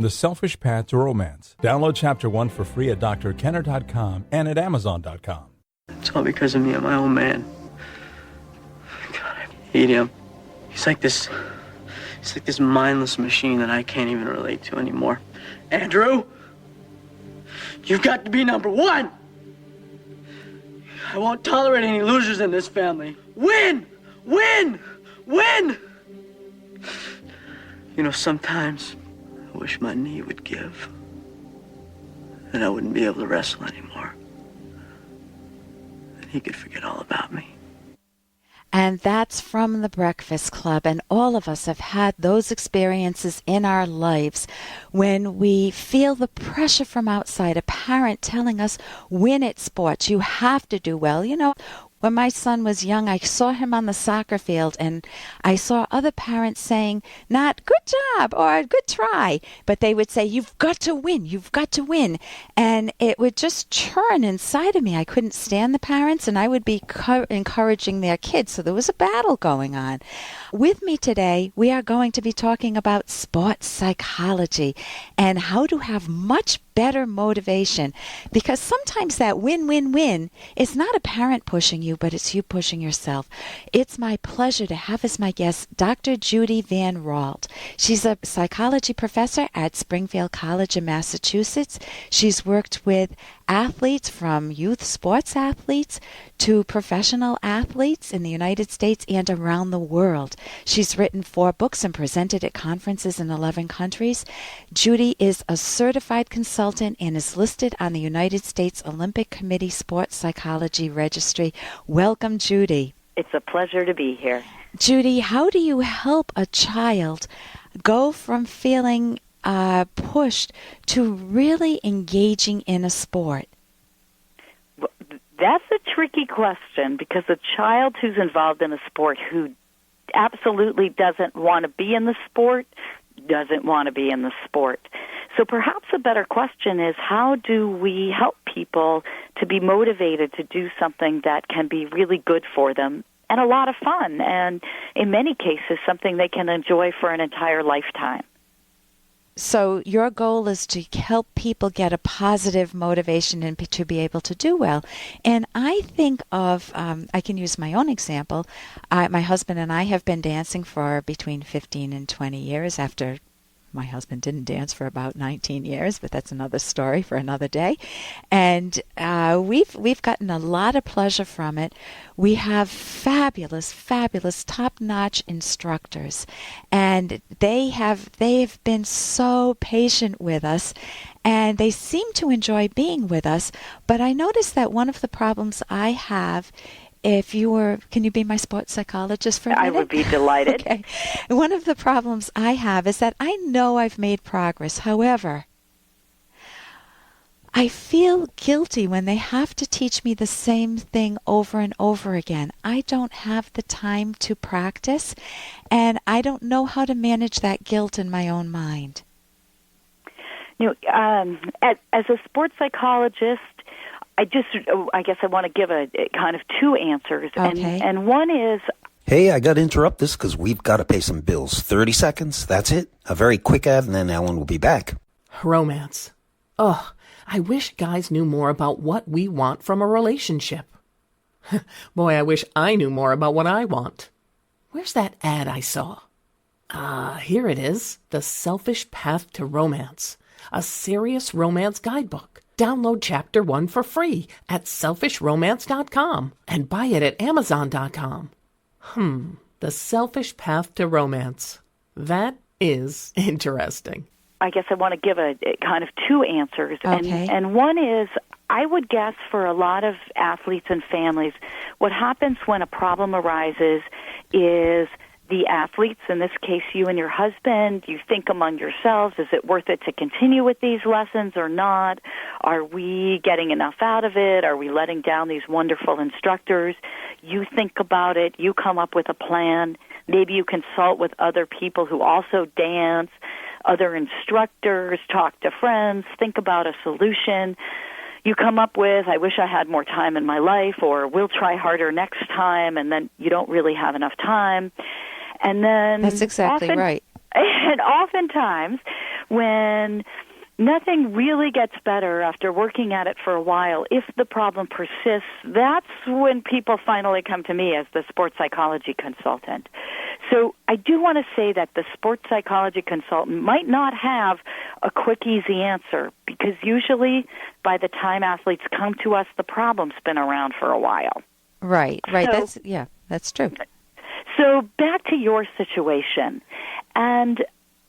The Selfish Path to Romance. Download Chapter 1 for free at drkenner.com and at amazon.com. It's all because of me. I'm my own man. God, I hate him. He's like this mindless machine that I can't even relate to anymore. Andrew, you've got to be number one. I won't tolerate any losers in this family. Win! Win! Win! You know, sometimes I wish my knee would give and I wouldn't be able to wrestle anymore. And he could forget all about me. And that's from The Breakfast Club. And all of us have had those experiences in our lives when we feel the pressure from outside, a parent telling us, win at sports, you have to do well. You know, when my son was young, I saw him on the soccer field, and I saw other parents saying, not good job or good try, but they would say, you've got to win, you've got to win. And it would just churn inside of me. I couldn't stand the parents, and I would be encouraging their kids. So there was a battle going on. With me today, we are going to be talking about sports psychology and how to have much better motivation, because sometimes that win-win-win is not a parent pushing you, but it's you pushing yourself. It's my pleasure to have as my guest Dr. Judy VanRaalte. She's a psychology professor at Springfield College in Massachusetts. She's worked with athletes, from youth sports athletes to professional athletes in the United States and around the world. She's written 4 books and presented at conferences in 11 countries. Judy is a certified consultant and is listed on the United States Olympic Committee Sports Psychology Registry. Welcome, Judy. It's a pleasure to be here. Judy, how do you help a child go from feeling pushed to really engaging in a sport? That's a tricky question, because a child who's involved in a sport who absolutely doesn't want to be in the sport doesn't want to be in the sport. So perhaps a better question is, how do we help people to be motivated to do something that can be really good for them and a lot of fun, and in many cases something they can enjoy for an entire lifetime? So your goal is to help people get a positive motivation and to be able to do well. And I think of, I can use my own example. My husband and I have been dancing for between 15 and 20 years, after my husband didn't dance for about 19 years, but that's another story for another day. And we've gotten a lot of pleasure from it. We have fabulous, top-notch instructors, and they have been so patient with us, and they seem to enjoy being with us. But I noticed that one of the problems I have, can you be my sports psychologist for a minute? I would be delighted. Okay. One of the problems I have is that I know I've made progress. However, I feel guilty when they have to teach me the same thing over and over again. I don't have the time to practice, and I don't know how to manage that guilt in my own mind. You know, as a sports psychologist, I guess I want to give a kind of 2 answers. Okay. And one is... Hey, I got to interrupt this because we've got to pay some bills. 30 seconds, that's it. A very quick ad, and then Ellen will be back. Romance. Ugh, I wish guys knew more about what we want from a relationship. Boy, I wish I knew more about what I want. Where's that ad I saw? Here it is. The Selfish Path to Romance. A serious romance guidebook. Download Chapter 1 for free at selfishromance.com and buy it at amazon.com. The Selfish Path to Romance. That is interesting. I guess I want to give a kind of 2 answers. Okay. And one is, I would guess for a lot of athletes and families, what happens when a problem arises is the athletes, in this case you and your husband, you think among yourselves, is it worth it to continue with these lessons or not? Are we getting enough out of it? Are we letting down these wonderful instructors? You think about it. You come up with a plan. Maybe you consult with other people who also dance, other instructors, talk to friends, think about a solution. You come up with, I wish I had more time in my life, or we'll try harder next time, and then you don't really have enough time. And then that's exactly right. And oftentimes, when nothing really gets better after working at it for a while, if the problem persists, that's when people finally come to me as the sports psychology consultant. So I do want to say that the sports psychology consultant might not have a quick, easy answer, because usually by the time athletes come to us, the problem's been around for a while. Right. That's true. So back to your situation. And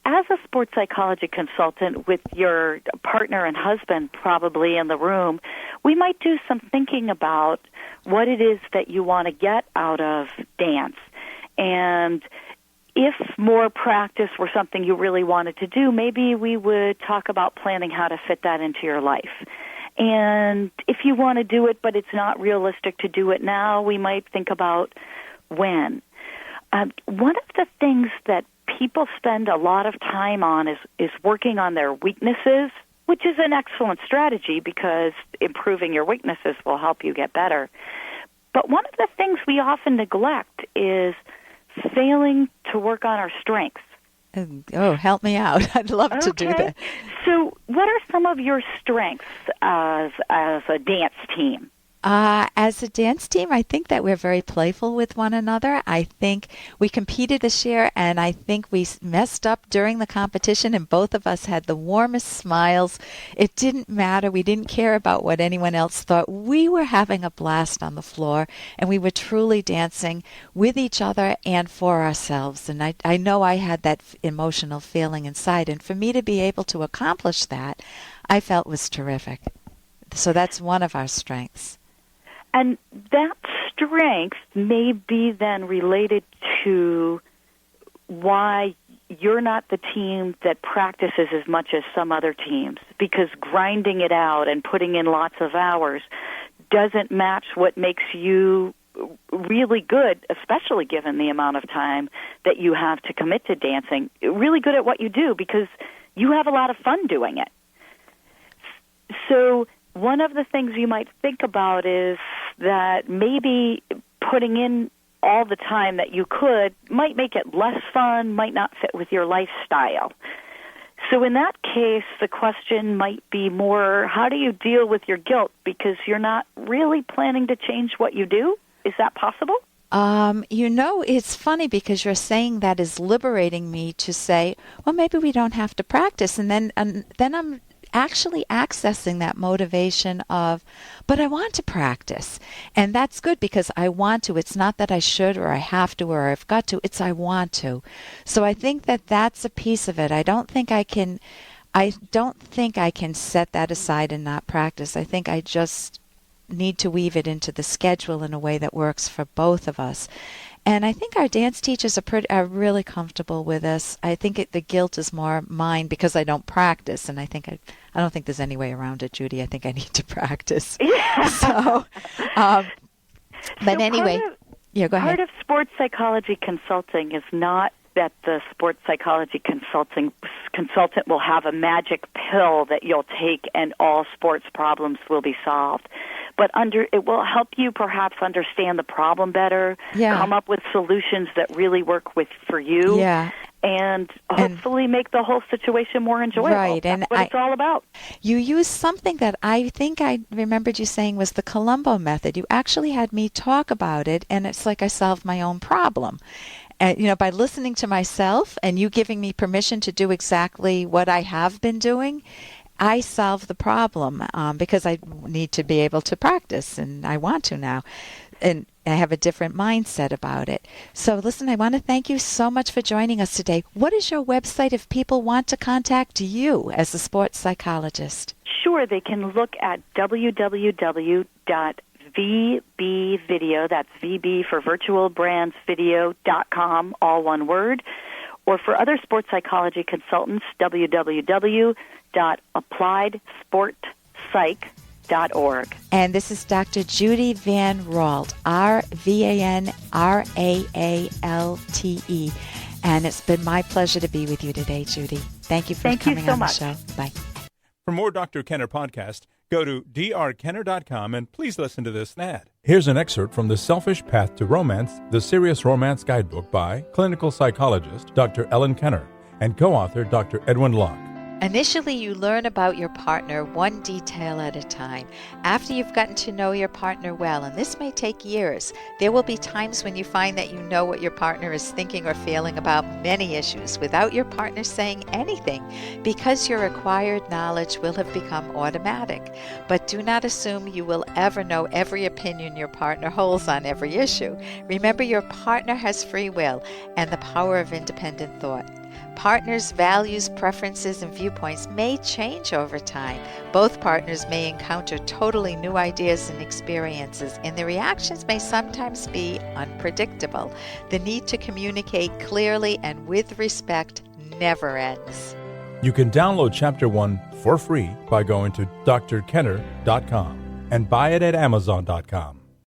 as a sports psychology consultant with your partner and husband probably in the room, we might do some thinking about what it is that you want to get out of dance. And if more practice were something you really wanted to do, maybe we would talk about planning how to fit that into your life. And if you want to do it, but it's not realistic to do it now, we might think about when. One of the things that people spend a lot of time on is working on their weaknesses, which is an excellent strategy because improving your weaknesses will help you get better. But one of the things we often neglect is failing to work on our strengths. Oh, help me out. I'd love to do that. So what are some of your strengths as a dance team? As a dance team, I think that we're very playful with one another. I think we competed this year, and I think we messed up during the competition, and both of us had the warmest smiles. It didn't matter. We didn't care about what anyone else thought. We were having a blast on the floor, and we were truly dancing with each other and for ourselves. And I know I had that emotional feeling inside, and for me to be able to accomplish that, I felt was terrific. So that's one of our strengths. And that strength may be then related to why you're not the team that practices as much as some other teams, because grinding it out and putting in lots of hours doesn't match what makes you really good, especially given the amount of time that you have to commit to dancing, really good at what you do because you have a lot of fun doing it. So one of the things you might think about is that maybe putting in all the time that you could might make it less fun, might not fit with your lifestyle. So in that case, the question might be more, how do you deal with your guilt? Because you're not really planning to change what you do? Is that possible? It's funny because you're saying that is liberating me to say, well, maybe we don't have to practice. And then I'm actually accessing that motivation of, but I want to practice. And that's good because I want to. It's not that I should or I have to or I've got to. It's I want to. So I think that that's a piece of it. I don't think I can set that aside and not practice. I think I just need to weave it into the schedule in a way that works for both of us. And I think our dance teachers are really comfortable with us. I think the guilt is more mine because I don't practice, and I don't think there's any way around it, Judy. I think I need to practice. Yeah. But anyway, go ahead. Part of sports psychology consulting is not that the sports psychology consultant will have a magic pill that you'll take and all sports problems will be solved. But it will help you perhaps understand the problem better, come up with solutions that really work for you, and hopefully make the whole situation more enjoyable. Right, That's what it's all about. You used something that I think I remembered you saying was the Columbo method. You actually had me talk about it, and it's like I solved my own problem. And, by listening to myself and you giving me permission to do exactly what I have been doing, I solve the problem because I need to be able to practice, and I want to now. And I have a different mindset about it. So listen, I want to thank you so much for joining us today. What is your website if people want to contact you as a sports psychologist? Sure, they can look at www.vbvideo, that's VB for Virtual Brands Video.com, all one word. Or for other sports psychology consultants, www.appliedsportpsych.org. And this is Dr. Judy VanRaalte, RVanRaalte. And it's been my pleasure to be with you today, Judy. Thank you for coming on the show. Bye. For more Dr. Kenner podcast, go to drkenner.com and please listen to this ad. Here's an excerpt from The Selfish Path to Romance, the Serious Romance Guidebook by clinical psychologist Dr. Ellen Kenner and co-author Dr. Edwin Locke. Initially, you learn about your partner one detail at a time. After you've gotten to know your partner well, and this may take years, there will be times when you find that you know what your partner is thinking or feeling about many issues without your partner saying anything, because your acquired knowledge will have become automatic. But do not assume you will ever know every opinion your partner holds on every issue. Remember, your partner has free will and the power of independent thought. Partners' values, preferences, and viewpoints may change over time. Both partners may encounter totally new ideas and experiences, and the reactions may sometimes be unpredictable. The need to communicate clearly and with respect never ends. You can download Chapter 1 for free by going to drkenner.com and buy it at amazon.com.